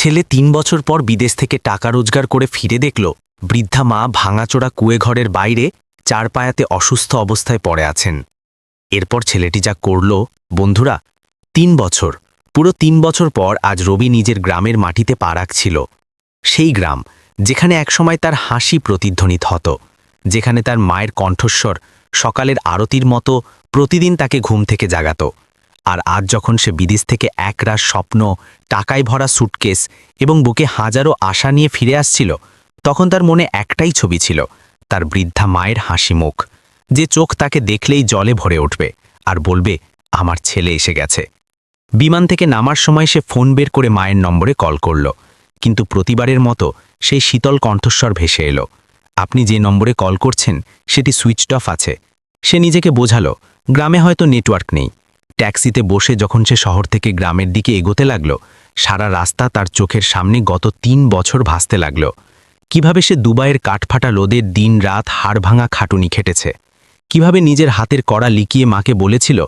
ছেলে ৩ বছর পর বিদেশ থেকে টাকা রোজগার করে ফিরে দেখল বৃদ্ধা মা ভাঙাচোরা কুঁয়েঘরের বাইরে চারপায়াতে অসুস্থ অবস্থায় পড়ে আছেন। এরপর ছেলেটি যা করল, বন্ধুরা, ৩ বছর, পুরো ৩ বছর পর আজ রবি নিজের গ্রামের মাটিতে পা রাখছিল। সেই গ্রাম যেখানে একসময় তার হাসি প্রতিধ্বনিত হতো, যেখানে তার মায়ের কণ্ঠস্বর সকালের আরতির মতো প্রতিদিন তাকে ঘুম থেকে জাগাত। আর আজ যখন সে বিদেশ থেকে একরাশ স্বপ্ন, টাকায় ভরা সুটকেস এবং বুকে হাজারো আশা নিয়ে ফিরে আসছিল, তখন তার মনে একটাই ছবি ছিল, তার বৃদ্ধা মায়ের হাসি মুখ, যে চোখ তাকে দেখলেই জলে ভরে উঠবে আর বলবে, আমার ছেলে এসে গেছে। বিমান থেকে নামার সময় সে ফোন বের করে মায়ের নম্বরে কল করল, কিন্তু প্রতিবারের মতো সেই শীতল কণ্ঠস্বর ভেসে এলো, আপনি যে নম্বরে কল করছেন সেটি সুইচড অফ আছে। সে নিজেকে বোঝালো, গ্রামে হয়তো নেটওয়ার্ক নেই। ট্যাক্সিতে বসে যখন সে শহর থেকে গ্রামের দিকে এগোতে লাগল, সারা রাস্তা তার চোখের সামনে গত ৩ বছর ভাসতে লাগল। কিভাবে সে দুবাইয়ের কাঠফাটা লোদের দিন রাত হাড়ভাঙা খাটুনি খেটেছে, কিভাবে নিজের হাতের কড়া লিকিয়ে মাকে বলেছিল,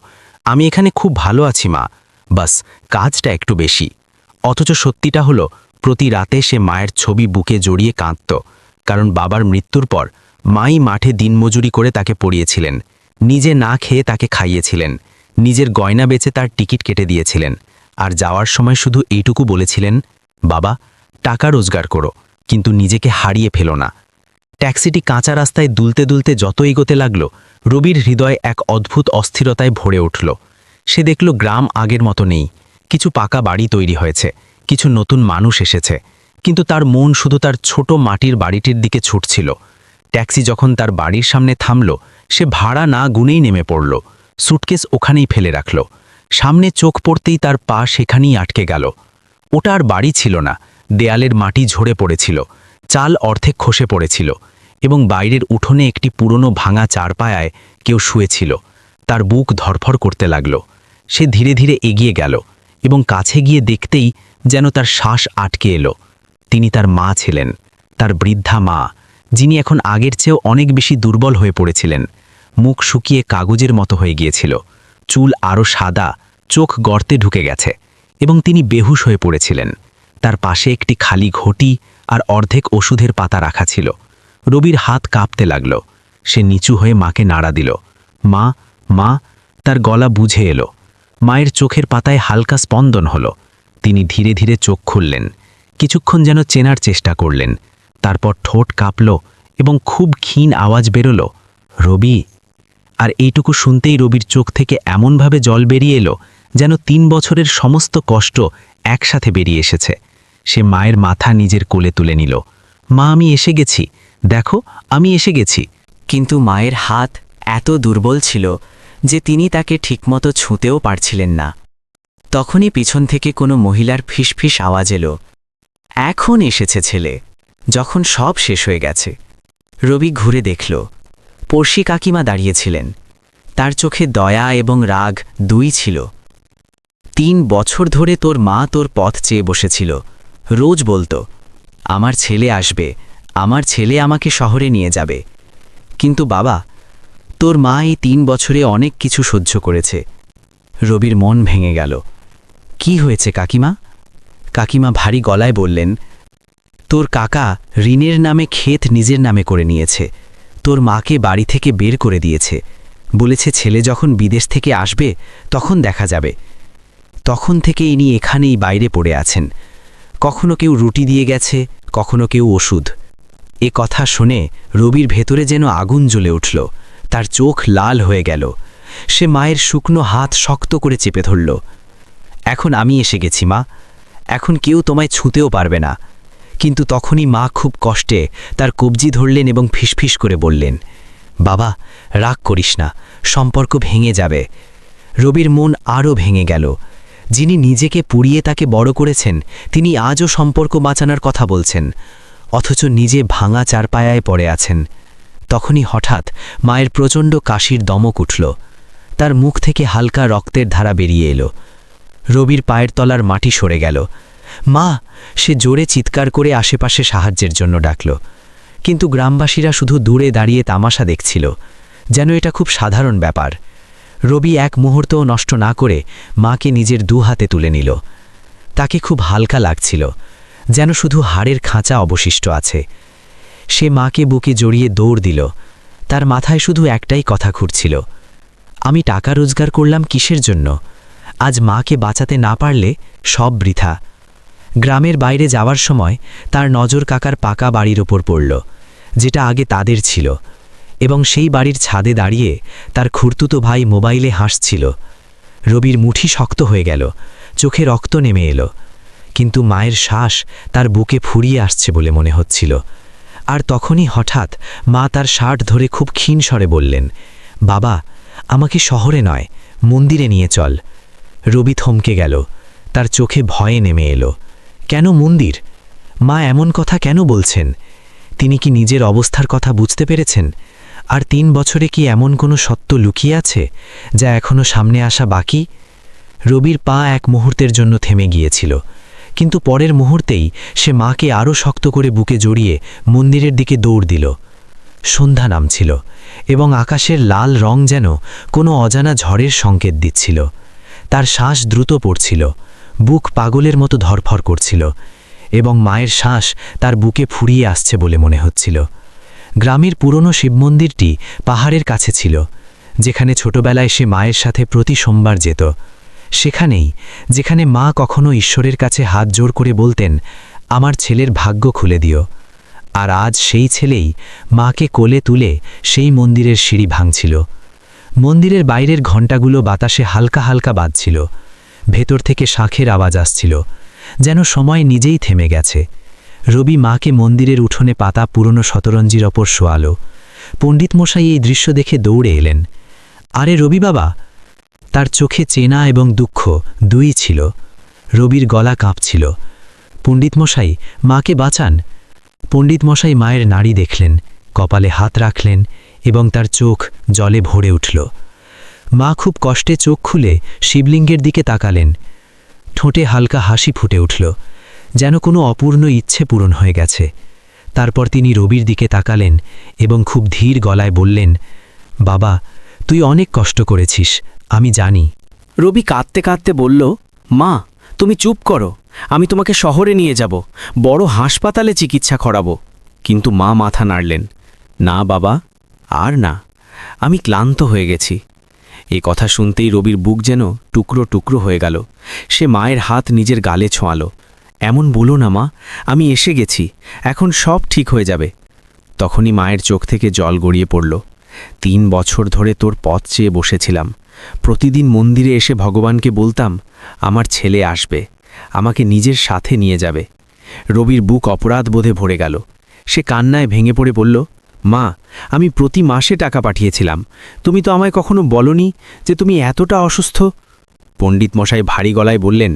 আমি এখানে খুব ভালো আছি মা, বাস কাজটা একটু বেশি। অথচ সত্যিটা হলো, প্রতি রাতে সে মায়ের ছবি বুকে জড়িয়ে কাঁদত, কারণ বাবার মৃত্যুর পর মাই মাঠে দিনমজুরি করে তাকে পড়িয়েছিলেন, নিজে না খেয়ে তাকে খাইয়েছিলেন, নিজের গয়না বেচে তার টিকিট কেটে দিয়েছিলেন, আর যাওয়ার সময় শুধু এইটুকু বলেছিলেন, বাবা, টাকা রোজগার করো, কিন্তু নিজেকে হারিয়ে ফেলো না। ট্যাক্সিটি কাঁচা রাস্তায় দুলতে দুলতে যত এগোতে লাগল, রবির হৃদয় এক অদ্ভুত অস্থিরতায় ভরে উঠল। সে দেখল গ্রাম আগের মতো নেই, কিছু পাকা বাড়ি তৈরি হয়েছে, কিছু নতুন মানুষ এসেছে, কিন্তু তার মন শুধু তার ছোট মাটির বাড়িটির দিকে ছুটছিল। ট্যাক্সি যখন তার বাড়ির সামনে থামল, সে ভাড়া না গুনেই নেমে পড়ল, সুটকেস ওখানেই ফেলে রাখল। সামনে চোখ পড়তেই তার পা সেখানেই আটকে গেল। ওটা আর বাড়ি ছিল না, দেয়ালের মাটি ঝরে পড়েছিল, চাল অর্ধেক খসে পড়েছিল, এবং বাইরের উঠোনে একটি পুরনো ভাঙা চারপায়ায় কেউ শুয়েছিল। তার বুক ধরফর করতে লাগল। সে ধীরে ধীরে এগিয়ে গেল এবং কাছে গিয়ে দেখতেই যেন তার শ্বাস আটকে এলো। তিনি তার মা ছিলেন, তার বৃদ্ধা মা, যিনি এখন আগের চেয়েও অনেক বেশি দুর্বল হয়ে পড়েছিলেন। মুখ শুকিয়ে কাগজের মতো হয়ে গিয়েছিল, চুল আরও সাদা, চোখ গর্তে ঢুকে গেছে, এবং তিনি বেহুশ হয়ে পড়েছিলেন। তার পাশে একটি খালি ঘটি আর অর্ধেক ওষুধের পাতা রাখা ছিল। রবির হাত কাঁপতে লাগল। সে নিচু হয়ে মাকে নাড়া দিল, মা, মা। তার গলা বুঝে এলো। মায়ের চোখের পাতায় হালকা স্পন্দন হলো। তিনি ধীরে ধীরে চোখ খুললেন, কিছুক্ষণ যেন চেনার চেষ্টা করলেন, তারপর ঠোঁট কাঁপল এবং খুব ক্ষীণ আওয়াজ বেরোল, রবি। আর এইটুকু শুনতেই রবির চোখ থেকে এমনভাবে জল বেরিয়ে এলো, যেন ৩ বছরের সমস্ত কষ্ট একসাথে বেরিয়ে এসেছে। সে মায়ের মাথা নিজের কোলে তুলে নিল, মা, আমি এসে গেছি, দেখো, আমি এসে গেছি। কিন্তু মায়ের হাত এত দুর্বল ছিল যে তিনি তাকে ঠিকমতো ছুঁতেও পারছিলেন না। তখনই পিছন থেকে কোনো মহিলার ফিসফিস আওয়াজ এলো, এখন এসেছে ছেলে, যখন সব শেষ হয়ে গেছে। রবি ঘুরে দেখল, পড়শি কাকিমা দাঁড়িয়েছিলেন। তার চোখে দয়া এবং রাগ দুই ছিল। ৩ বছর ধরে তোর মা তোর পথ চেয়ে বসেছিল, রোজ বলতো, আমার ছেলে আসবে, আমার ছেলে আমাকে শহরে নিয়ে যাবে। কিন্তু বাবা, তোর মা এই ৩ বছরে অনেক কিছু সহ্য করেছে। রবির মন ভেঙে গেল। কি হয়েছে কাকিমা? কাকিমা ভারী গলায় বললেন, তোর কাকা ঋণের নামে ক্ষেত নিজের নামে করে নিয়েছে, তোর মাকে বাড়ি থেকে বের করে দিয়েছে, বলেছে ছেলে যখন বিদেশ থেকে আসবে তখন দেখা যাবে। তখন থেকে ইনি এখানেই বাইরে পড়ে আছেন। কখনো কেউ রুটি দিয়ে গেছে, কখনো কেউ ওষুধ। এ কথা শুনে রবির ভেতরে যেন আগুন জ্বলে উঠল, তার চোখ লাল হয়ে গেল। সে মায়ের শুকনো হাত শক্ত করে চেপে ধরল। এখন আমি এসে গেছি মা, এখন কেউ তোমায় ছুঁতেও পারবে না। কিন্তু তখনই মা খুব কষ্টে তার কবজি ধরলেন এবং ফিসফিস করে বললেন, বাবা, রাগ করিস না, সম্পর্ক ভেঙে যাবে। রবির মন আরও ভেঙে গেল। যিনি নিজেকে পুড়িয়ে তাকে বড় করেছেন, তিনি আজও সম্পর্ক বাঁচানোর কথা বলছেন, অথচ নিজে ভাঙা চারপায়ায় পড়ে আছেন। তখনই হঠাৎ মায়ের প্রচণ্ড কাশির দমক উঠল। তার মুখ থেকে হালকা রক্তের ধারা বেরিয়ে এলো। রবির পায়ের তলার মাটি সরে গেল। মা! সে জোরে চিৎকার করে আশেপাশে সাহায্যের জন্য ডাকল। কিন্তু গ্রামবাসীরা শুধু দূরে দাঁড়িয়ে তামাশা দেখছিল, যেন এটা খুব সাধারণ ব্যাপার। রবি এক মুহূর্তও নষ্ট না করে মাকে নিজের ২ হাতে তুলে নিল। তাকে খুব হালকা লাগছিল। যেন শুধু হাড়ের খাঁচা অবশিষ্ট আছে। সে মাকে বুকে জড়িয়ে দৌড় দিল। তার মাথায় শুধু একটাই কথা ঘুরছিল, আমি টাকা রোজগার করলাম কিসের জন্য? আজ মাকে বাঁচাতে না পারলে সব বৃথা। গ্রামের বাইরে যাওয়ার সময় তার নজর কাকার পাকা বাড়ির ওপর পড়ল, যেটা আগে তাদের ছিল, এবং সেই বাড়ির ছাদে দাঁড়িয়ে তার খুড়তুতো ভাই মোবাইলে হাসছিল। রবির মুঠি শক্ত হয়ে গেল, চোখে রক্ত নেমে এলো, কিন্তু মায়ের শ্বাস তার বুকে ফুরিয়ে আসছে বলে মনে হচ্ছিল। আর তখনই হঠাৎ মা তার শার্ট ধরে খুব ক্ষীণ স্বরে বললেন, বাবা, আমাকে শহরে নয়, মন্দিরে নিয়ে চল। রবি থমকে গেল, তার চোখে ভয়ে নেমে এলো। কেন মন্দির? মা এমন কথা কেন বলছেন? তিনি কি নিজের অবস্থার কথা বুঝতে পেরেছেন? আর 3 বছরে কি এমন কোনো সত্য লুকিয়ে আছে যা এখনো সামনে আসা বাকি? রবির পা এক মুহূর্তের জন্য থেমে গিয়েছিল, কিন্তু পরের মুহূর্তেই সে মাকে আরও শক্ত করে বুকে জড়িয়ে মন্দিরের দিকে দৌড় দিল। সন্ধ্যা নামছিল এবং আকাশের লাল রং যেন কোনো অজানা ঝড়ের সংকেত দিচ্ছিল। তার শ্বাস দ্রুত পড়ছিল, বুক পাগলের মতো ধরফর করছিল, এবং মায়ের শ্বাস তার বুকে ফুরিয়ে আসছে বলে মনে হচ্ছিল। গ্রামের পুরনো শিবমন্দিরটি পাহাড়ের কাছে ছিল, যেখানে ছোটবেলায় সে মায়ের সাথে প্রতি সোমবার যেত। সেখানেই যেখানে মা কখনো ঈশ্বরের কাছে হাত জোড় করে বলতেন, আমার ছেলের ভাগ্য খুলে দিও। আর আজ সেই ছেলেই মাকে কোলে তুলে সেই মন্দিরের সিঁড়ি ভাঙছিল। মন্দিরের বাইরের ঘণ্টাগুলো বাতাসে হালকা হালকা বাজছিল, ভেতর থেকে শাঁখের আওয়াজ আসছিল, যেন সময় নিজেই থেমে গেছে। রবি মাকে মন্দিরের উঠোনে পাতা পুরনো শতরঞ্জির ওপর শোয়ালো। পণ্ডিত মশাই এই দৃশ্য দেখে দৌড়ে এলেন। আরে রবি বাবা! তার চোখে চেনা এবং দুঃখ দুই ছিল। রবির গলা কাঁপছিল। পণ্ডিত মশাই, মাকে বাঁচান। পণ্ডিত মশাই মায়ের নাড়ি দেখলেন, কপালে হাত রাখলেন, এবং তার চোখ জলে ভরে উঠল। মা খুব কষ্টে চোখ খুলে শিবলিঙ্গের দিকে তাকালেন। ঠোঁটে হালকা হাসি ফুটে উঠল, যেন কোনো অপূর্ণ ইচ্ছে পূরণ হয়ে গেছে। তারপর তিনি রবির দিকে তাকালেন এবং খুব ধীর গলায় বললেন, বাবা, তুই অনেক কষ্ট করেছিস, আমি জানি। রবি কাঁদতে কাঁদতে বলল, মা, তুমি চুপ করো, আমি তোমাকে শহরে নিয়ে যাব, বড় হাসপাতালে চিকিৎসা করাবো। কিন্তু মা মাথা নাড়লেন, না বাবা, আর না, আমি ক্লান্ত হয়ে গেছি। এই কথা শুনতেই রবির বুক যেন টুকরো টুকরো হয়ে গেল। সে মায়ের হাত নিজের গালে ছোঁয়ালো। এমন বলো না মা, আমি এসে গেছি, এখন সব ঠিক হয়ে যাবে। তখনই মায়ের চোখ থেকে জল গড়িয়ে পড়ল। 3 বছর ধরে তোর পথ চেয়ে বসেছিলাম। প্রতিদিন মন্দিরে এসে ভগবানকে বলতাম, আমার ছেলে আসবে, আমাকে নিজের সাথে নিয়ে যাবে। রবির বুক অপরাধ বোধে ভরে গেল। সে কান্নায় ভেঙে পড়ে বলল, মা, আমি প্রতি মাসে টাকা পাঠিয়েছিলাম, তুমি তো আমায় কখনো বলনি যে তুমি এতটা অসুস্থ। পণ্ডিত মশাই ভারী গলায় বললেন,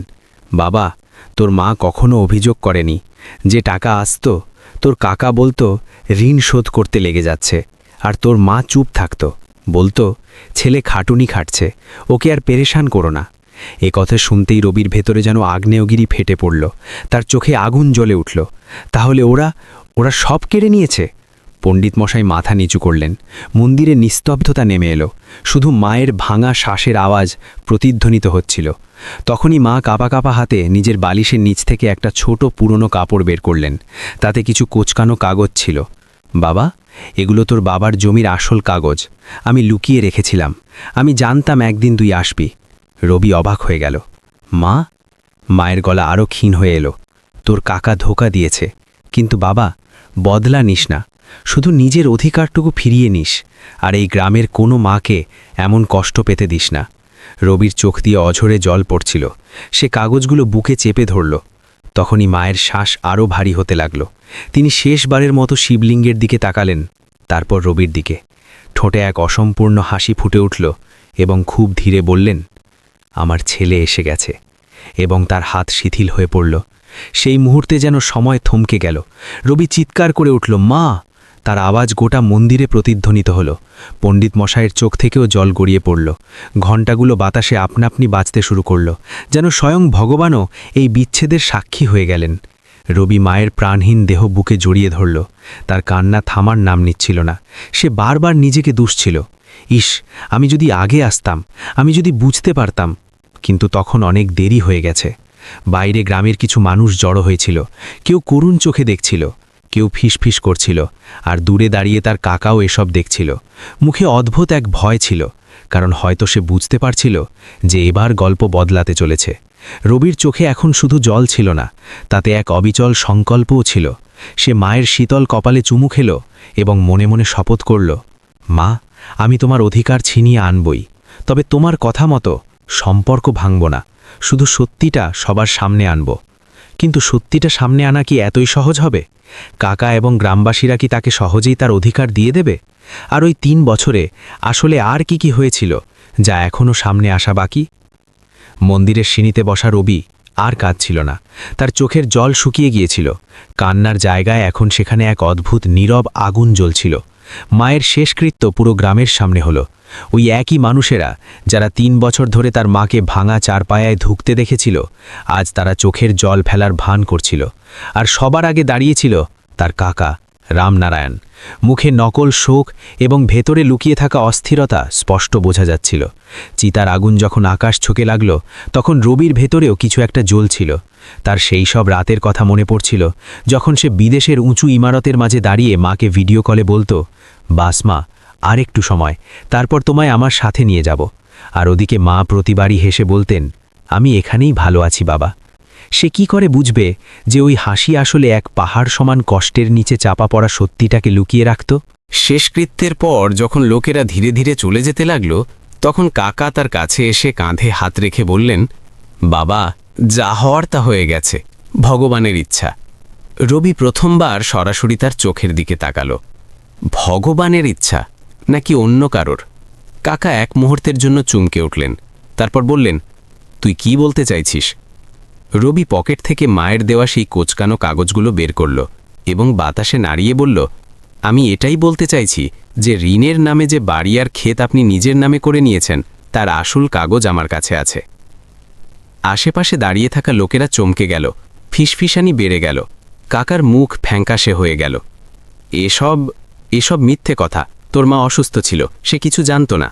বাবা, তোর মা কখনো অভিযোগ করেনি। যে টাকা আসতো, তোর কাকা বলতো ঋণ শোধ করতে লেগে যাচ্ছে, আর তোর মা চুপ থাকতো, বলতো ছেলে খাটুনি খাটছে, ওকে আর পেরেশান করো না। এ কথা শুনতেই রবির ভেতরে যেন আগ্নেয়গিরি ফেটে পড়ল। তার চোখে আগুন জ্বলে উঠল। তাহলে ওরা সব কেড়ে নিয়েছে? পণ্ডিত মশাই মাথা নিচু করলেন। মন্দিরে নিস্তব্ধতা নেমে এলো, শুধু মায়ের ভাঙা শ্বাসের আওয়াজ প্রতিধ্বনিত হচ্ছিল। তখনই মা কাঁপা কাঁপা হাতে নিজের বালিশের নিচ থেকে একটা ছোট পুরনো কাপড় বের করলেন। তাতে কিছু কোচকানো কাগজ ছিল। বাবা, এগুলো তোর বাবার জমির আসল কাগজ, আমি লুকিয়ে রেখেছিলাম, আমি জানতাম একদিন তুই আসবি। রবি অবাক হয়ে গেল। মা? মায়ের গলা আরও ক্ষীণ হয়ে এলো। তোর কাকা ধোঁকা দিয়েছে, কিন্তু বাবা, বদলা নিস না, শুধু নিজের অধিকারটুকু ফিরিয়ে নিস, আর এই গ্রামের কোনো মাকে এমন কষ্ট পেতে দিস না। রবির চোখ দিয়ে অঝরে জল পড়ছিল। সে কাগজগুলো বুকে চেপে ধরল। তখনই মায়ের শ্বাস আরও ভারী হতে লাগল। তিনি শেষবারের মতো শিবলিঙ্গের দিকে তাকালেন, তারপর রবির দিকে। ঠোঁটে এক অসম্পূর্ণ হাসি ফুটে উঠল এবং খুব ধীরে বললেন, আমার ছেলে এসে গেছে। এবং তার হাত শিথিল হয়ে পড়ল। সেই মুহূর্তে যেন সময় থমকে গেল। রবি চিৎকার করে উঠল, মা! তার আওয়াজ গোটা মন্দিরে প্রতিধ্বনিত হল। পণ্ডিত মশাইয়ের চোখ থেকেও জল গড়িয়ে পড়ল। ঘণ্টাগুলো বাতাসে আপনা আপনি বাজতে শুরু করল, যেন স্বয়ং ভগবানও এই বিচ্ছেদের সাক্ষী হয়ে গেলেন। রবি মায়ের প্রাণহীন দেহ বুকে জড়িয়ে ধরল। তার কান্না থামার নাম নিচ্ছিল না। সে বারবার নিজেকে দুষছিল, ইস, আমি যদি আগে আসতাম, আমি যদি বুঝতে পারতাম। কিন্তু তখন অনেক দেরি হয়ে গেছে। বাইরে গ্রামের কিছু মানুষ জড়ো হয়েছিল। কেউ করুণ চোখে দেখছিল, কেউ ফিসফিস করছিল, আর দূরে দাঁড়িয়ে তার কাকাও এসব দেখছিল। মুখে অদ্ভুত এক ভয় ছিল, কারণ হয়তো সে বুঝতে পারছিল যে এবার গল্প বদলাতে চলেছে। রবির চোখে এখন শুধু জল ছিল না, তাতে এক অবিচল সংকল্পও ছিল। সে মায়ের শীতল কপালে চুমু খেল এবং মনে মনে শপথ করল, মা, আমি তোমার অধিকার ছিনিয়ে আনবই, তবে তোমার কথা মতো সম্পর্ক ভাঙব না, শুধু সত্যিটা সবার সামনে আনব। কিন্তু সত্যিটা সামনে আনা কি এতই সহজ হবে? কাকা এবং গ্রামবাসীরা কি তাকে সহজেই তার অধিকার দিয়ে দেবে? আর ওই 3 বছরে আসলে আর কি হয়েছিল যা এখনও সামনে আসা বাকি? মন্দিরের সিঁড়িতে বসা রবি আর কাঁদছিল না। তার চোখের জল শুকিয়ে গিয়েছিল। কান্নার জায়গায় এখন সেখানে এক অদ্ভুত নীরব আগুন জ্বলছিল। মায়ের শেষকৃত্য পুরো গ্রামের সামনে হলো। ওই একই মানুষেরা যারা 3 বছর ধরে তার মাকে ভাঙা চারপায়ায় ধুঁকতে দেখেছিল, আজ তারা চোখের জল ফেলার ভান করছিল। আর সবার আগে দাঁড়িয়েছিল তার কাকা রামনারায়ণ। মুখে নকল শোক এবং ভেতরে লুকিয়ে থাকা অস্থিরতা স্পষ্ট বোঝা যাচ্ছিল। চিতার আগুন যখন আকাশ ছুঁকে লাগল, তখন রবির ভেতরেও কিছু একটা জ্বলছিল। তার সেই সব রাতের কথা মনে পড়ছিল, যখন সে বিদেশের উঁচু ইমারতের মাঝে দাঁড়িয়ে মাকে ভিডিও কলে বলতো, বাস মা, আর একটু সময়, তারপর তোমায় আমার সাথে নিয়ে যাব। আর ওদিকে মা প্রতিবারই হেসে বলতেন, আমি এখানেই ভালো আছি বাবা। সে কি করে বুঝবে যে ওই হাসি আসলে এক পাহাড় সমান কষ্টের নিচে চাপা পড়া সত্যিটাকে লুকিয়ে রাখত? শেষকৃত্যের পর যখন লোকেরা ধীরে ধীরে চলে যেতে লাগল, তখন কাকা তার কাছে এসে কাঁধে হাত রেখে বললেন, বাবা, যা হওয়ার তা হয়ে গেছে, ভগবানের ইচ্ছা। রবি প্রথমবার সরাসরি তার চোখের দিকে তাকালো। ভগবানের ইচ্ছা নাকি অন্য কারোর? কাকা এক মুহূর্তের জন্য চমকে উঠলেন, তারপর বললেন, তুই কি বলতে চাইছিস? রবি পকেট থেকে মায়ের দেওয়া সেই কোচকানো কাগজগুলো বের করল এবং বাতাসে নাড়িয়ে বলল, আমি এটাই বলতে চাইছি যে ঋণের নামে যে বাড়ি আর ক্ষেত আপনি নিজের নামে করে নিয়েছেন, তার আসল কাগজ আমার কাছে আছে। আশেপাশে দাঁড়িয়ে থাকা লোকেরা চমকে গেল, ফিসফিসানি বেড়ে গেল, কাকার মুখ ফ্যাঙ্কাশে হয়ে গেল। এসব মিথ্যে কথা, তোর মা অসুস্থ ছিল, সে কিছু জানত না।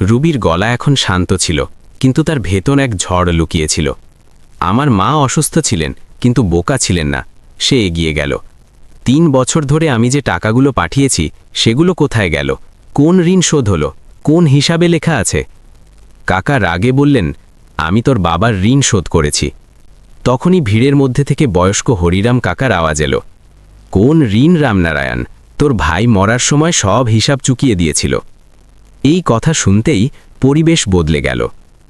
রুবির গলা এখন শান্ত ছিল, কিন্তু তার ভেতর এক ঝড় লুকিয়েছিল। আমার মা অসুস্থ ছিলেন, কিন্তু বোকা ছিলেন না। সে এগিয়ে গেল। 3 বছর ধরে আমি যে টাকাগুলো পাঠিয়েছি, সেগুলো কোথায় গেল? কোন ঋণ শোধ হলো? কোন হিসাবে লেখা আছে? কাকা রাগে বললেন, আমি তোর বাবার ঋণ শোধ করেছি। তখনই ভিড়ের মধ্যে থেকে বয়স্ক হরিরাম কাকার আওয়াজ এলো, কোন ঋণ রামনারায়ণ? তোর ভাই মরার সময় সব হিসাব চুকিয়ে দিয়েছিল। এই কথা শুনতেই পরিবেশ বদলে গেল।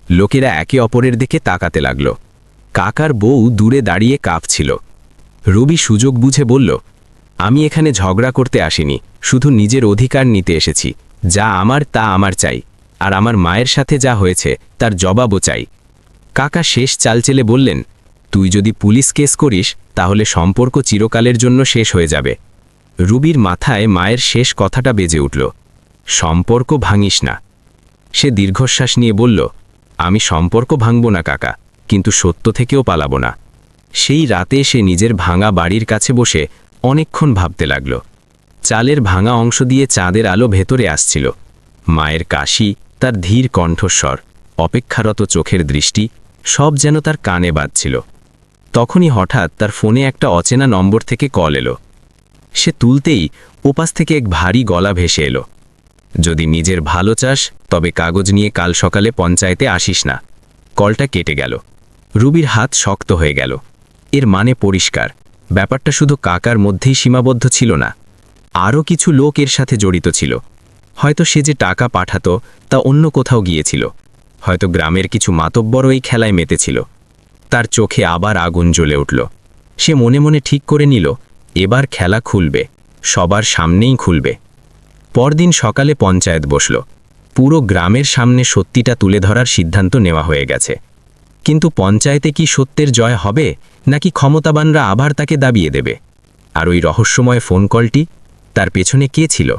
লোকেরা একে অপরের দিকে তাকাতে লাগল। কাকার বউ দূরে দাঁড়িয়ে কাঁপছিল। রবি সুযোগ বুঝে বলল, আমি এখানে ঝগড়া করতে আসিনি, শুধু নিজের অধিকার নিতে এসেছি। যা আমার তা আমার চাই, আর আমার মায়ের সাথে যা হয়েছে তার জবাবও চাই। কাকা শেষ চালচেলে বললেন, তুই যদি পুলিশ কেস করিস তাহলে সম্পর্ক চিরকালের জন্য শেষ হয়ে যাবে। রুবির মাথায় মায়ের শেষ কথাটা বেজে উঠল, সম্পর্ক ভাঙিস না। সে দীর্ঘশ্বাস নিয়ে বলল, আমি সম্পর্ক ভাঙব না কাকা, কিন্তু সত্য থেকেও পালাবো না। সেই রাতে সে নিজের ভাঙা বাড়ির কাছে বসে অনেকক্ষণ ভাবতে লাগল। চালের ভাঙা অংশ দিয়ে চাঁদের আলো ভেতরে আসছিল। মায়ের কাশি, তার ধীর কণ্ঠস্বর, অপেক্ষারত চোখের দৃষ্টি, সব যেন তার কানে বাজছিল। তখনই হঠাৎ তার ফোনে একটা অচেনা নম্বর থেকে কল এলো। সে তুলতেই ওপাশ থেকে এক ভারী গলা ভেসে এলো, যদি নিজের ভালো চাস তবে কাগজ নিয়ে কাল সকালে পঞ্চায়েতে আসিস না। কলটা কেটে গেল। রুবির হাত শক্ত হয়ে গেল। এর মানে পরিষ্কার, ব্যাপারটা শুধু কাকার মধ্যেই সীমাবদ্ধ ছিল না, আরও কিছু লোক এর সাথে জড়িত ছিল। হয়তো সে যে টাকা পাঠাতো তা অন্য কোথাও গিয়েছিল, হয়তো গ্রামের কিছু মাতব্বর এই খেলায় মেতেছিল। তার চোখে আবার আগুন জ্বলে উঠল। সে মনে মনে ঠিক করে নিল, এবার খেলা খুলবে, সবার সামনেই খুলবে। পরদিন সকালে পঞ্চায়েত বসল। পুরো গ্রামের সামনে সত্যিটা তুলে ধরার সিদ্ধান্ত নেওয়া হয়ে গেছে। কিন্তু পঞ্চায়েতে কি সত্যের জয় হবে, নাকি ক্ষমতাবানরা আবার তাকে দাবিয়ে দেবে? আর ওই রহস্যময় ফোন কলটি, তার পেছনে কে ছিল?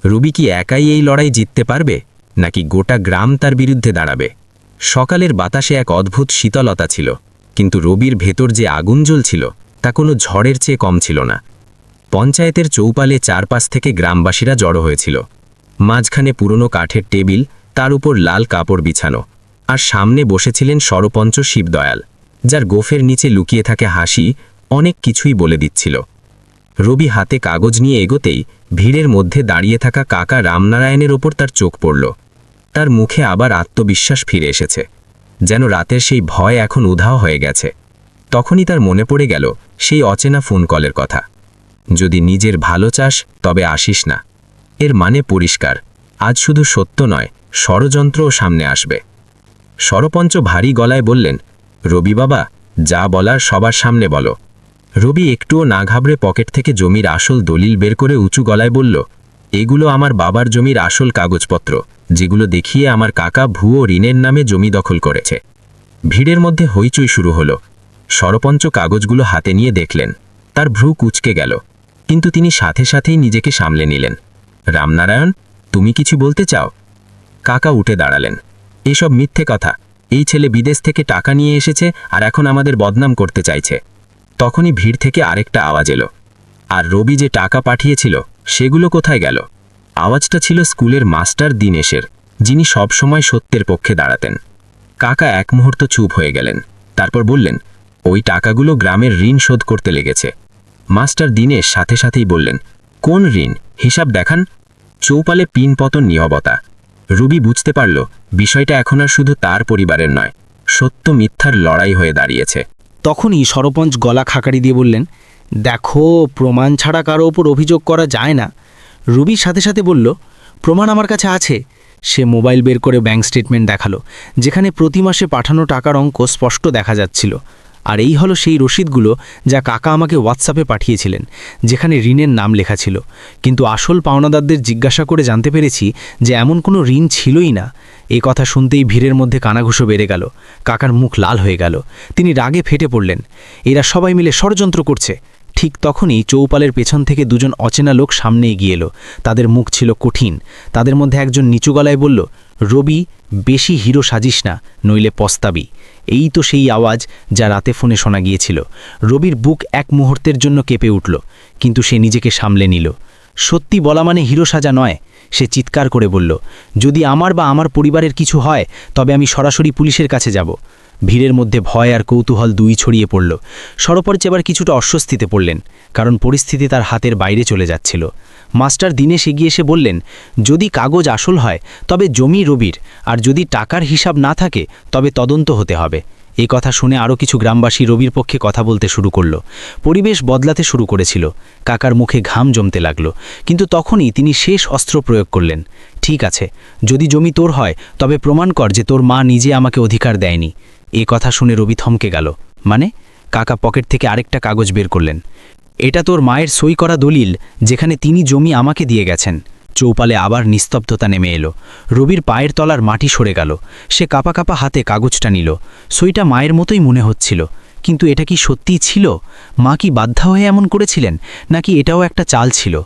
রুবি কি একাই এই লড়াই জিততে পারবে, নাকি গোটা গ্রাম তার বিরুদ্ধে দাঁড়াবে? সকালের বাতাসে এক অদ্ভুত শীতলতা ছিল, কিন্তু রবির ভেতর যে আগুন জ্বলছিল তা কোনো ঝড়ের চেয়ে কম ছিল না। পঞ্চায়েতের চৌপালে চারপাশ থেকে গ্রামবাসীরা জড়ো হয়েছিল। মাঝখানে পুরনো কাঠের টেবিল, তার উপর লাল কাপড় বিছানো, আর সামনে বসেছিলেন সরপঞ্চ শিবদয়াল। যার গোফের নিচে লুকিয়ে থাকে হাসি অনেক কিছুই বলে দিচ্ছিল। রবি হাতে কাগজ নিয়ে এগোতেই ভিড়ের মধ্যে দাঁড়িয়ে থাকা কাকা রামনারায়ণের ওপর তার চোখ পড়ল। তার মুখে আবার আত্মবিশ্বাস ফিরে এসেছে, যেন রাতের সেই ভয় এখন উধাও হয়ে গেছে। তখনই তার মনে পড়ে গেল সেই অচেনা ফোন কলের কথা, যদি নিজের ভালো চাস তবে আসিস না। এর মানে পরিষ্কার, আজ শুধু সত্য নয়, ষড়যন্ত্রও সামনে আসবে। সরপঞ্চ ভারী গলায় বললেন, রবি বাবা, যা বলার সবার সামনে বলো। রবি একটুও না ঘাবড়ে পকেট থেকে জমির আসল দলিল বের করে উঁচু গলায় বলল, এগুলো আমার বাবার জমির আসল কাগজপত্র, যেগুলো দেখিয়ে আমার কাকা ভুয়ো ঋণের নামে জমি দখল করেছে। ভিড়ের মধ্যে হইচই শুরু হলো। সরপঞ্চ কাগজগুলো হাতে নিয়ে দেখলেন, তার ভ্রু কুঁচকে গেল, কিন্তু তিনি সাথে সাথেই নিজেকে সামলে নিলেন। রামনারায়ণ, তুমি কিছু বলতে চাও? কাকা উঠে দাঁড়ালেন। এসব মিথ্যে কথা, এই ছেলে বিদেশ থেকে টাকা নিয়ে এসেছে আর এখন আমাদের বদনাম করতে চাইছে। তখনই ভিড় থেকে আরেকটা আওয়াজ এলো, আর রবি যে টাকা পাঠিয়েছিল সেগুলো কোথায় গেল? আওয়াজটা ছিল স্কুলের মাস্টার দীনেশের, যিনি সবসময় সত্যের পক্ষে দাঁড়াতেন। কাকা এক মুহূর্ত চুপ হয়ে গেলেন, তারপর বললেন, ওই টাকাগুলো গ্রামের ঋণ শোধ করতে লেগেছে। মাস্টার দীনেশ সাথে সাথেই বললেন, কোন ঋণ? হিসাব দেখান। চৌপালে পিন পতন নীরবতা। রবি বুঝতে পারল বিষয়টা এখন আর শুধু তার পরিবারের নয়, সত্য মিথ্যার লড়াই হয়ে দাঁড়িয়েছে। তখনই সরপঞ্চ গলা খাকারি দিয়ে বললেন, দেখো, প্রমাণ ছাড়া কারো ওপর অভিযোগ করা যায় না। রুবির সাথে সাথে বলল, প্রমাণ আমার কাছে আছে। সে মোবাইল বের করে ব্যাংক স্টেটমেন্ট দেখালো, যেখানে প্রতি মাসে পাঠানো টাকার অঙ্ক স্পষ্ট দেখা যাচ্ছিল। আর এই হলো সেই রসিদগুলো যা কাকা আমাকে হোয়াটসঅ্যাপে পাঠিয়েছিলেন, যেখানে ঋণের নাম লেখা ছিল। কিন্তু আসল পাওনাদারদের জিজ্ঞাসা করে জানতে পেরেছি যে এমন কোনো ঋণ ছিলই না। এই কথা শুনতেই ভিড়ের মধ্যে কানাঘুষো বেড়ে গেল। কাকার মুখ লাল হয়ে গেল, তিনি রাগে ফেটে পড়লেন। এরা সবাই মিলে ষড়যন্ত্র করছে। ঠিক তখনই চৌপালের পেছন থেকে দুজন অচেনা লোক সামনে এগিয়ে এলো। তাদের মুখ ছিল কঠিন। তাদের মধ্যে একজন নিচু গলায় বলল, রবি, বেশি হিরো সাজিস না, নইলে পস্তাবি। এই তো সেই আওয়াজ যা রাতে ফোনে শোনা গিয়েছিল। রবির বুক এক মুহূর্তের জন্য কেঁপে উঠল, কিন্তু সে নিজেকে সামলে নিল। সত্যি বলা মানে হিরো সাজা নয়। সে চিৎকার করে বলল, যদি আমার বা আমার পরিবারের কিছু হয় তবে আমি সরাসরি পুলিশের কাছে যাব। ভিড়ের মধ্যে ভয় আর কৌতূহল দুই ছড়িয়ে পড়ল। সরপঞ্চ এবার কিছুটা অস্বস্তিতে পড়লেন, কারণ পরিস্থিতি তার হাতের বাইরে চলে যাচ্ছিল। মাস্টার দীনেশ এগিয়ে এসে বললেন, যদি কাগজ আসল হয় তবে জমি রবির, আর যদি টাকার হিসাব না থাকে তবে তদন্ত হতে হবে। এই কথা শুনে আরও কিছু গ্রামবাসী রবির পক্ষে কথা বলতে শুরু করল। পরিবেশ বদলাতে শুরু করেছিল। কাকার মুখে ঘাম জমতে লাগল, কিন্তু তখনই তিনি শেষ অস্ত্র প্রয়োগ করলেন। ঠিক আছে, যদি জমি তোর হয় তবে প্রমাণ কর যে তোর মা নিজে আমাকে অধিকার দেয়নি। এ কথা শুনে রবি থমকে গেল। মানে? কাকা পকেট থেকে আরেকটা কাগজ বের করলেন। এটা তোর মায়ের সই করা দলিল, যেখানে তিনি জমি আমাকে দিয়ে গেছেন। চৌপালে আবার নিস্তব্ধতা নেমে এলো। রবির পায়ের তলার মাটি সরে গেল। সে কাপা কাপা হাতে কাগজটা নিল। সইটা মায়ের মতোই মনে হচ্ছিল, কিন্তু এটা কি সত্যিই ছিল? মা কি বাধ্যা হয়ে এমন করেছিলেন, নাকি এটাও একটা চাল ছিল?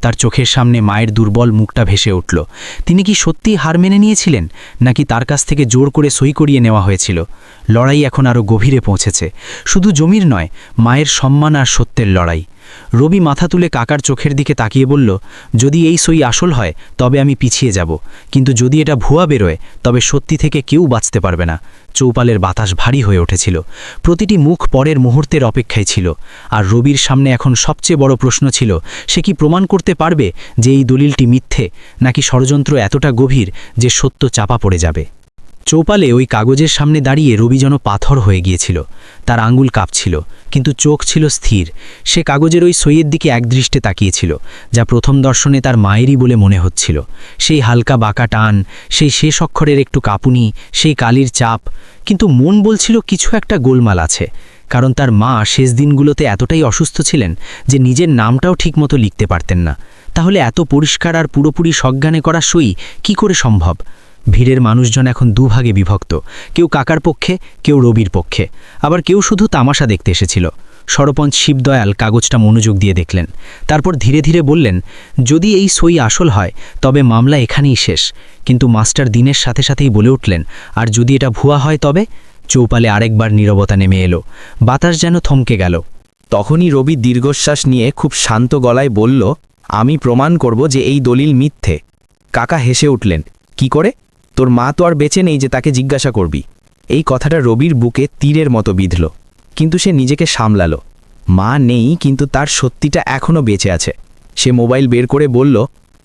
তার চোখের সামনে মায়ের দুর্বল মুখটা ভেসে উঠল। তিনি কি সত্যিই হার মেনে নিয়েছিলেন, নাকি তার কাছ থেকে জোর করে সই করিয়ে নেওয়া হয়েছিল? লড়াই এখন আরও গভীরে পৌঁছেছে। শুধু জমির নয়, মায়ের সম্মান আর সত্যের লড়াই। রবি মাথা তুলে কাকার চোখের দিকে তাকিয়ে বলল, যদি এই সই আসল হয় তবে আমি পিছিয়ে যাব, কিন্তু যদি এটা ভুয়া বেরোয় তবে সত্যি থেকে কেউ বাঁচতে পারবে না। চৌপালের বাতাস ভারী হয়ে উঠেছিল। প্রতিটি মুখ পরের মুহূর্তের অপেক্ষায় ছিল। আর রবির সামনে এখন সবচেয়ে বড় প্রশ্ন ছিল, সে কি প্রমাণ করতে পারবে যে এই দলিলটি মিথ্যে, নাকি ষড়যন্ত্র এতটা গভীর যে সত্য চাপা পড়ে যাবে? চৌপালে ওই কাগজের সামনে দাঁড়িয়ে রবি যেন পাথর হয়ে গিয়েছিল। তার আঙুল কাঁপছিল, কিন্তু চোখ ছিল স্থির। সে কাগজের ওই সইয়ের দিকে একদৃষ্টে তাকিয়েছিল, যা প্রথম দর্শনে তার মায়েরই বলে মনে হচ্ছিল। সেই হালকা বাঁকা টান, সেই শেষ অক্ষরের একটু কাঁপুনি, সেই কালির চাপ। কিন্তু মন বলছিল কিছু একটা গোলমাল আছে, কারণ তার মা শেষ দিনগুলোতে এতটাই অসুস্থ ছিলেন যে নিজের নামটাও ঠিকমতো লিখতে পারতেন না। তাহলে এত পরিষ্কার আর পুরোপুরি সজ্ঞানে করা সই কি করে সম্ভব? ভিড়ের মানুষজন এখন দুভাগে বিভক্ত। কেউ কাকার পক্ষে, কেউ রবির পক্ষে, আবার কেউ শুধু তামাশা দেখতে এসেছিল। সরপঞ্চ শিবদয়াল কাগজটা মনোযোগ দিয়ে দেখলেন। তারপর ধীরে ধীরে বললেন, যদি এই সই আসল হয় তবে মামলা এখানেই শেষ। কিন্তু মাস্টার দিনের সাথে সাথেই বলে উঠলেন, আর যদি এটা ভুয়া হয় তবে? চৌপালে আরেকবার নীরবতা নেমে এলো। বাতাস যেন থমকে গেল। তখনই রবি দীর্ঘশ্বাস নিয়ে খুব শান্ত গলায় বলল, আমি প্রমাণ করব যে এই দলিল মিথ্যে। কাকা হেসে উঠলেন, কি করে? তোর মা তো আর বেঁচে নেই যে তাকে জিজ্ঞাসা করবি। এই কথাটা রবির বুকে তীরের মতো বিঁধল, কিন্তু সে নিজেকে সামলালো। মা নেই, কিন্তু তার সত্যিটা এখনও বেঁচে আছে। সে মোবাইল বের করে বলল,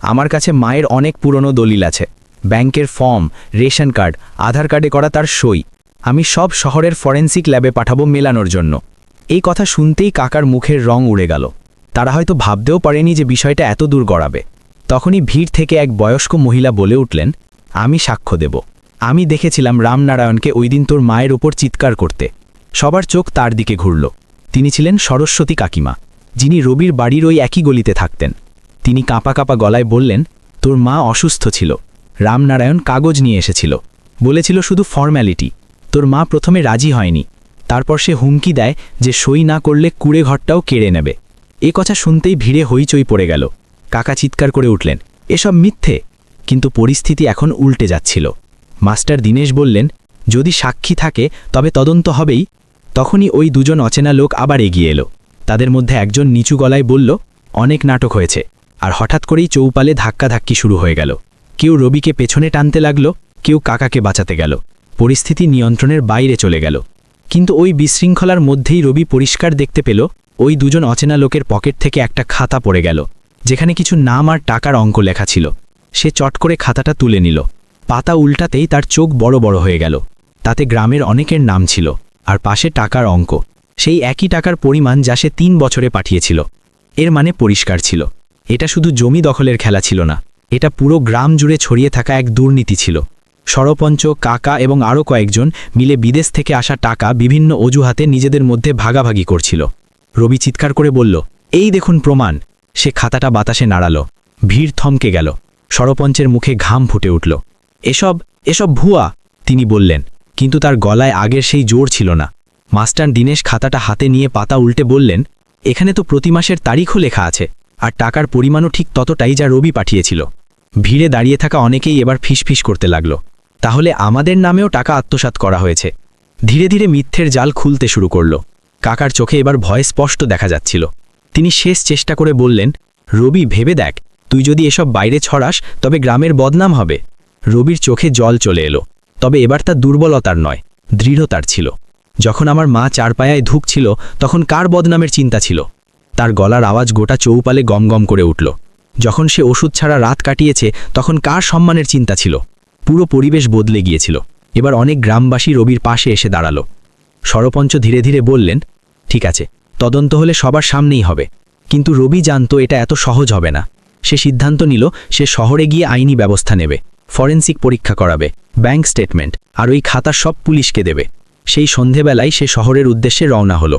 আমার কাছে মায়ের অনেক পুরনো দলিল আছে, ব্যাংকের ফর্ম, রেশন কার্ড, আধার কার্ডে করা তার সই। আমি সব শহরের ফরেন্সিক ল্যাবে পাঠাবো মেলানোর জন্য। এই কথা শুনতেই কাকার মুখের রং উড়ে গেল। তারা হয়তো ভাবতেও পারেনি যে বিষয়টা এত দূর গড়াবে। তখনই ভিড় থেকে এক বয়স্ক মহিলা বলে উঠলেন, আমি সাক্ষ্য দেব। আমি দেখেছিলাম রামনারায়ণকে ওই দিন তোর মায়ের ওপর চিৎকার করতে। সবার চোখ তার দিকে ঘুরল। তিনি ছিলেন সরস্বতী কাকিমা, যিনি রবির বাড়ির ওই একই গলিতে থাকতেন। তিনি কাঁপা কাঁপা গলায় বললেন, তোর মা অসুস্থ ছিল, রামনারায়ণ কাগজ নিয়ে এসেছিল, বলেছিল শুধু ফর্ম্যালিটি। তোর মা প্রথমে রাজি হয়নি, তারপর সে হুমকি দেয় যে সই না করলে কুড়ে ঘরটাও কেড়ে নেবে। এ কথা শুনতেই ভিড়ে হইচই পড়ে গেল। কাকা চিৎকার করে উঠলেন, এসব মিথ্যে। কিন্তু পরিস্থিতি এখন উল্টে যাচ্ছিল। মাস্টার দীনেশ বললেন, যদি সাক্ষী থাকে তবে তদন্ত হবেই। তখনই ওই দুজন অচেনা লোক আবার এগিয়ে এলো। তাদের মধ্যে একজন নিচু গলায় বলল, অনেক নাটক হয়েছে। আর হঠাৎ করেই চৌপালে ধাক্কাধাক্কি শুরু হয়ে গেল। কেউ রবিকে পেছনে টানতে লাগল, কেউ কাকাকে বাঁচাতে গেল। পরিস্থিতি নিয়ন্ত্রণের বাইরে চলে গেল। কিন্তু ওই বিশৃঙ্খলার মধ্যেই রবি পরিষ্কার দেখতে পেল, ওই দুজন অচেনা লোকের পকেট থেকে একটা খাতা পড়ে গেল, যেখানে কিছু নাম আর টাকার অঙ্ক লেখা ছিল। সে চট করে খাতাটা তুলে নিল। পাতা উল্টাতেই তার চোখ বড় বড় হয়ে গেল। তাতে গ্রামের অনেকের নাম ছিল, আর পাশে টাকার অঙ্ক, সেই একই টাকার পরিমাণ যা সে 3 বছরে পাঠিয়েছিল। এর মানে পরিষ্কার ছিল, এটা শুধু জমি দখলের খেলা ছিল না, এটা পুরো গ্রাম জুড়ে ছড়িয়ে থাকা এক দুর্নীতি ছিল। সরপঞ্চ, কাকা এবং আরও কয়েকজন মিলে বিদেশ থেকে আসা টাকা বিভিন্ন অজুহাতে নিজেদের মধ্যে ভাগাভাগি করছিল। রবি চিৎকার করে বলল, এই দেখুন প্রমাণ। সে খাতাটা বাতাসে নাড়াল। ভিড় থমকে গেল। সরপঞ্চের মুখে ঘাম ফুটে উঠল। এসব ভুয়া, তিনি বললেন, কিন্তু তার গলায় আগের সেই জোর ছিল না। মাস্টার দীনেশ খাতাটা হাতে নিয়ে পাতা উল্টে বললেন, এখানে তো প্রতি মাসের তারিখও লেখা আছে, আর টাকার পরিমাণও ঠিক ততটাই যা রবি পাঠিয়েছিল। ভিড়ে দাঁড়িয়ে থাকা অনেকেই এবার ফিসফিস করতে লাগল, তাহলে আমাদের নামেও টাকা আত্মসাৎ করা হয়েছে। ধীরে ধীরে মিথ্যের জাল খুলতে শুরু করল। কাকার চোখে এবার ভয় স্পষ্ট দেখা যাচ্ছিল। তিনি শেষ চেষ্টা করে বললেন, রবি, ভেবে দেখ, তুই যদি এসব বাইরে ছড়াস তবে গ্রামের বদনাম হবে। রবির চোখে জল চলে এলো, তবে এবার তা দুর্বলতার নয়, দৃঢ়তার ছিল। যখন আমার মা চারপায়ায় ধুঁকছিল তখন কার বদনামের চিন্তা ছিল? তার গলার আওয়াজ গোটা চৌপালে গমগম করে উঠল। যখন সে ওষুধ ছাড়া রাত কাটিয়েছে তখন কার সম্মানের চিন্তা ছিল? পুরো পরিবেশ বদলে গিয়েছিল। এবার অনেক গ্রামবাসী রবির পাশে এসে দাঁড়ালো। সরপঞ্চ ধীরে ধীরে বললেন, ঠিক আছে, তদন্ত হলে সবার সামনেই হবে। কিন্তু রবি জানত এটা এত সহজ হবে না। সে সিদ্ধান্ত নিল সে শহরে গিয়ে আইনি ব্যবস্থা নেবে, ফরেন্সিক পরীক্ষা করাবে, ব্যাংক স্টেটমেন্ট আর ওই খাতা সব পুলিশকে দেবে। সেই সন্ধেবেলায় সে শহরের উদ্দেশ্যে রওনা হলো।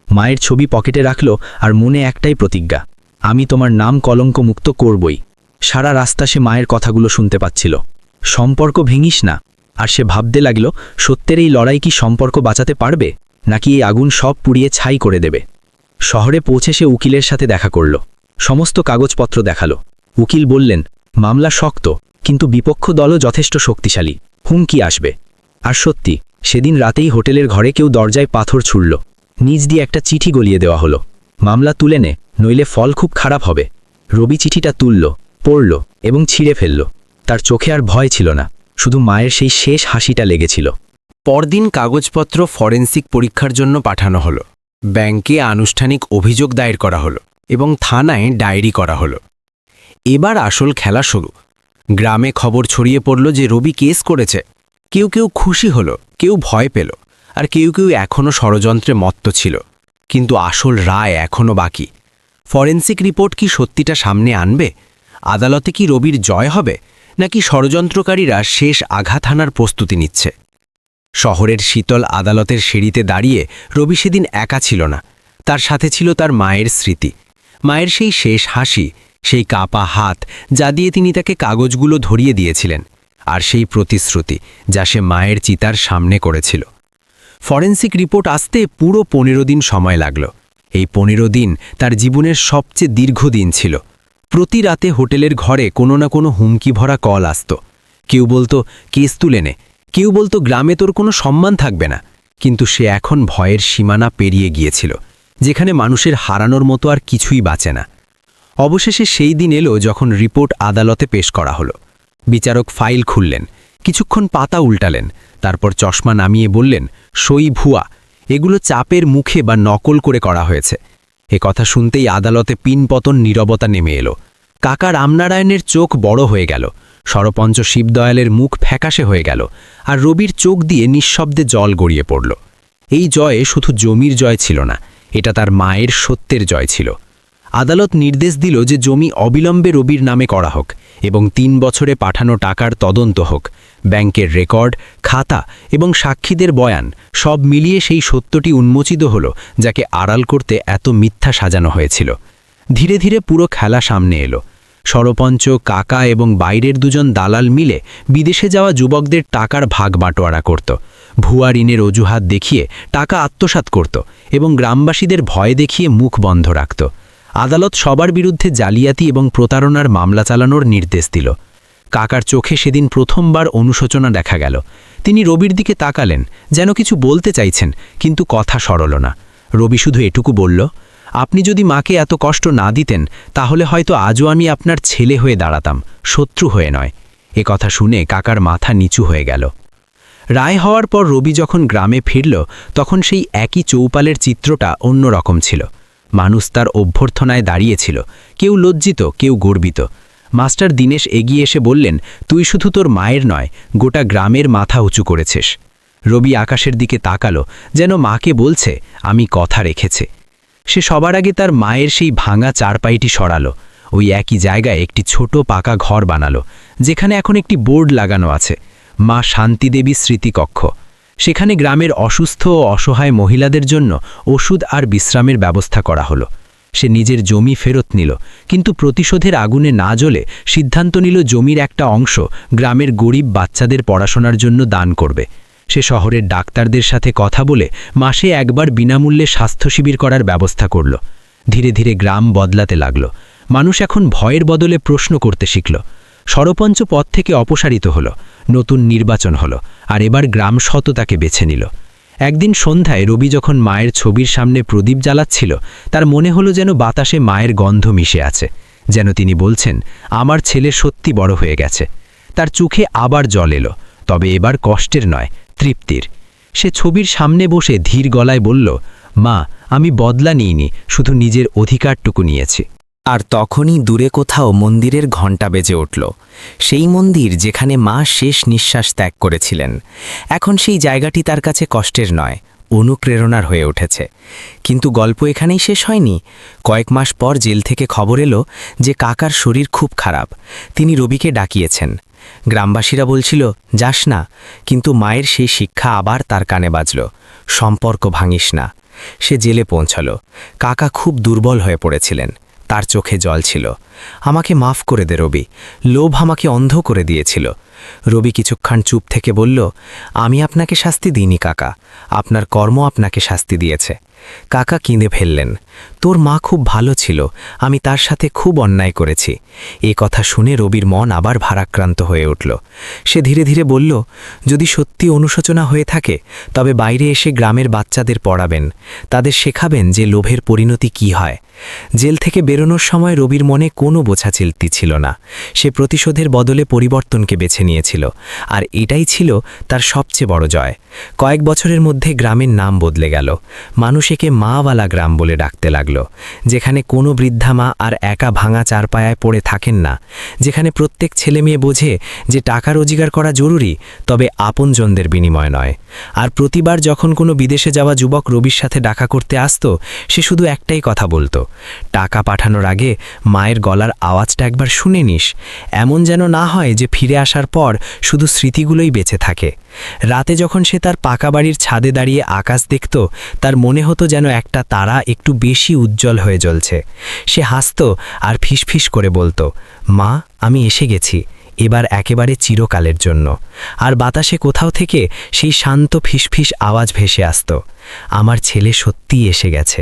মায়ের ছবি পকেটে রাখল আর মনে একটাই প্রতিজ্ঞা, আমি তোমার নাম কলঙ্ক মুক্ত করবই। সারা রাস্তা সে মায়ের কথাগুলো শুনতে পাচ্ছিল, সম্পর্ক ভেঙিস না। আর সে ভাবতে লাগল, সত্যের এই লড়াই কি সম্পর্ক বাঁচাতে পারবে, নাকি এই আগুন সব পুড়িয়ে ছাই করে দেবে? শহরে পৌঁছে সে উকিলের সাথে দেখা করল। সমস্ত কাগজপত্র দেখালো। উকিল বললেন, মামলা শক্ত, কিন্তু বিপক্ষ দলও যথেষ্ট শক্তিশালী, হুমকি আসবে। আর সত্যি, সেদিন রাতেই হোটেলের ঘরে কেউ দরজায় পাথর ছুড়ল। নিজ দিয়ে একটা চিঠি গলিয়ে দেওয়া হলো, মামলা তুলে নে, নইলে ফল খুব খারাপ হবে। রবি চিঠিটা তুলল, পড়ল এবং ছিঁড়ে ফেলল। তার চোখে আর ভয় ছিল না, শুধু মায়ের সেই শেষ হাসিটা লেগেছিল। পরদিন কাগজপত্র ফরেন্সিক পরীক্ষার জন্য পাঠানো হলো। ব্যাংকে আনুষ্ঠানিক অভিযোগ দায়ের করা হলো এবং থানায় ডায়েরি করা হলো। এবার আসল খেলা শুরু। গ্রামে খবর ছড়িয়ে পড়ল যে রবি কেস করেছে। কেউ কেউ খুশি হলো, কেউ ভয় পেল, আর কেউ কেউ এখনও ষড়যন্ত্রে মত্ত ছিল। কিন্তু আসল রায় এখনও বাকি। ফরেন্সিক রিপোর্ট কি সত্যিটা সামনে আনবে? আদালতে কি রবির জয় হবে, নাকি ষড়যন্ত্রকারীরা শেষ আঘাত হানার প্রস্তুতি নিচ্ছে? শহরের শীতল আদালতের সিঁড়িতে দাঁড়িয়ে রবি সেদিন একা ছিল না। তার সাথে ছিল তার মায়ের স্মৃতি, মায়ের সেই শেষ হাসি, সেই কাঁপা হাত যা দিয়ে তিনি তাকে কাগজগুলো ধরিয়ে দিয়েছিলেন, আর সেই প্রতিশ্রুতি যা সে মায়ের চিতার সামনে করেছিল। ফরেন্সিক রিপোর্ট আসতে পুরো 15 দিন সময় লাগল। এই 15 দিন তার জীবনের সবচেয়ে দীর্ঘ দিন ছিল। প্রতি রাতে হোটেলের ঘরে কোনো না কোনো হুমকি ভরা কল আসত। কেউ বলতো, কেস তুলে নে, কেউ বলতো, গ্রামে তোর কোনো সম্মান থাকবে না। কিন্তু সে এখন ভয়ের সীমানা পেরিয়ে গিয়েছিল, যেখানে মানুষের হারানোর মতো আর কিছুই বাঁচে না। অবশেষে সেই দিন এলো যখন রিপোর্ট আদালতে পেশ করা হলো। বিচারক ফাইল খুললেন, কিছুক্ষণ পাতা উল্টালেন, তারপর চশমা নামিয়ে বললেন, সই ভুয়া, এগুলো চাপের মুখে বা নকল করে করা হয়েছে। এ কথা শুনতেই আদালতে পিনপতন নীরবতা নেমে এলো। কাকা রামনারায়ণের চোখ বড় হয়ে গেল, সরপঞ্চ শিবদয়ালের মুখ ফ্যাকাশে হয়ে গেল, আর রবির চোখ দিয়ে নিঃশব্দে জল গড়িয়ে পড়ল। এই জয়ে শুধু জমির জয় ছিল না, এটা তার মায়ের সত্যের জয় ছিল। আদালত নির্দেশ দিল যে জমি অবিলম্বে রবির নামে করা হোক এবং ৩ বছরে পাঠানো টাকার তদন্ত হোক। ব্যাংকের রেকর্ড, খাতা এবং সাক্ষীদের বয়ান সব মিলিয়ে সেই সত্যটি উন্মোচিত হল, যাকে আড়াল করতে এত মিথ্যা সাজানো হয়েছিল। ধীরে ধীরে পুরো খেলা সামনে এলো। সরপঞ্চ, কাকা এবং বাইরের দুজন দালাল মিলে বিদেশে যাওয়া যুবকদের টাকার ভাগ বাটোয়ারা করত, ভুয়া ঋণের অজুহাত দেখিয়ে টাকা আত্মসাৎ করত এবং গ্রামবাসীদের ভয় দেখিয়ে মুখ বন্ধ রাখত। আদালত সবার বিরুদ্ধে জালিয়াতি এবং প্রতারণার মামলা চালানোর নির্দেশ দিল। কাকার চোখে সেদিন প্রথমবার অনুশোচনা দেখা গেল। তিনি রবির দিকে তাকালেন, যেন কিছু বলতে চাইছেন, কিন্তু কথা সরল না। রবি শুধু এটুকু বলল, আপনি যদি মাকে এত কষ্ট না দিতেন তাহলে হয়তো আজও আমি আপনার ছেলে হয়ে দাঁড়াতাম, শত্রু হয়ে নয়। এ কথা শুনে কাকার মাথা নিচু হয়ে গেল। রায় হওয়ার পর রবি যখন গ্রামে ফিরল, তখন সেই একই চৌপালের চিত্রটা অন্য রকম ছিল। মানুষ তার অভ্যর্থনায় দাঁড়িয়েছিল, কেউ লজ্জিত, কেউ গর্বিত। মাস্টার দীনেশ এগিয়ে এসে বললেন, তুই শুধু তোর মায়ের নয়, গোটা গ্রামের মাথা উঁচু করেছিস। রবি আকাশের দিকে তাকালো, যেন মাকে বলছে, আমি কথা রেখেছে। সে সবার আগে তার মায়ের সেই ভাঙা চারপাইটি সরালো। ওই একই জায়গায় একটি ছোট পাকা ঘর বানালো, যেখানে এখন একটি বোর্ড লাগানো আছে, মা শান্তিদেবী স্মৃতিকক্ষ। সেখানে গ্রামের অসুস্থ ও অসহায় মহিলাদের জন্য ওষুধ আর বিশ্রামের ব্যবস্থা করা হলো। সে নিজের জমি ফেরত নিল, কিন্তু প্রতিশোধের আগুনে না জ্বলে সিদ্ধান্ত নিল জমির একটা অংশ গ্রামের গরিব বাচ্চাদের পড়াশোনার জন্য দান করবে। সে শহরের ডাক্তারদের সাথে কথা বলে মাসে একবার বিনামূল্যে স্বাস্থ্য শিবির করার ব্যবস্থা করল। ধীরে ধীরে গ্রাম বদলাতে লাগল। মানুষ এখন ভয়ের বদলে প্রশ্ন করতে শিখল। সরপঞ্চ পদ থেকে অপসারিত হল, নতুন নির্বাচন হল, আর এবার গ্রাম সততাকে বেছে নিল। একদিন সন্ধ্যায় রবি যখন মায়ের ছবির সামনে প্রদীপ জ্বালাচ্ছিল, তার মনে হলো যেন বাতাসে মায়ের গন্ধ মিশে আছে, যেন তিনি বলছেন, আমার ছেলে সত্যি বড় হয়ে গেছে। তার চোখে আবার জল এলো, তবে এবার কষ্টের নয়, তৃপ্তির। সে ছবির সামনে বসে ধীর গলায় বলল, মা, আমি বদলা নিইনি, শুধু নিজের অধিকারটুকু নিয়েছি। আর তখনই দূরে কোথাও মন্দিরের ঘণ্টা বেজে উঠল। সেই মন্দির যেখানে মা শেষ নিঃশ্বাস ত্যাগ করেছিলেন। এখন সেই জায়গাটি তার কাছে কষ্টের নয়, অনুপ্রেরণার হয়ে উঠেছে। কিন্তু গল্প এখানেই শেষ হয়নি। কয়েক মাস পর জেল থেকে খবর এলো যে কাকার শরীর খুব খারাপ। তিনি রবিকে ডাকিয়েছেন। গ্রামবাসীরা বলছিল, যাস না, কিন্তু মায়ের সেই শিক্ষা আবার তার কানে বাজল, সম্পর্ক ভাঙিস না। সে জেলে পৌঁছল। কাকা খুব দুর্বল হয়ে পড়েছিলেন, তার চোখে জল ছিল। আমাকে মাফ করে দে রবি, লোভ আমাকে অন্ধ করে দিয়েছিল। রবি কিছুক্ষণ চুপ থেকে বলল, আমি আপনাকে শাস্তি দিইনি কাকা, আপনার কর্ম আপনাকে শাস্তি দিয়েছে। কাকা কেঁদে ফেললেন, তোর মা খুব ভালো ছিল, আমি তার সাথে খুব অন্যায় করেছি। এ কথা শুনে রবির মন আবার ভারাক্রান্ত হয়ে উঠল। সে ধীরে ধীরে বলল, যদি সত্যি অনুশোচনা হয়ে থাকে তবে বাইরে এসে গ্রামের বাচ্চাদের পড়াবেন, তাদের শেখাবেন যে লোভের পরিণতি কি হয়। জেল থেকে বেরোনোর সময় রবির মনে কোনো বোঝাচিলতি ছিল না। সে প্রতিশোধের বদলে পরিবর্তনকে বেছে নিয়েছিল, আর এটাই ছিল তার সবচেয়ে বড় জয়। কয়েক বছরের মধ্যে গ্রামের নাম বদলে গেল। মানুষ একে মাওয়ালা গ্রাম বলে ডাকতে লাগল, যেখানে কোনো বৃদ্ধা মা আর একা ভাঙা চারপায়ায় পড়ে থাকেন না, যেখানে প্রত্যেক ছেলে মেয়ে বোঝে যে টাকা রোজগার করা জরুরি, তবে আপনজনদের বিনিময় নয়। আর প্রতিবার যখন কোনো বিদেশে যাওয়া যুবক রবির সাথে দেখা করতে আসত, সে শুধু একটাই কথা বলতো, টাকা পাঠানোর আগে মায়ের গলার আওয়াজটা একবার শুনে নিস, এমন যেন না হয় যে ফিরে আসার পর শুধু স্মৃতিগুলোই বেঁচে থাকে। রাতে যখন সে তার পাকা বাড়ির ছাদে দাঁড়িয়ে আকাশ দেখত, তার মনে হতো যেন একটা তারা একটু বেশি উজ্জ্বল হয়ে জ্বলছে। সে হাসত আর ফিসফিস করে বলতো, মা, আমি এসে গেছি, এবার একেবারে চিরকালের জন্য। আর বাতাসে কোথাও থেকে সেই শান্ত ফিসফিস আওয়াজ ভেসে আসত, আমার ছেলে সত্যিই এসে গেছে।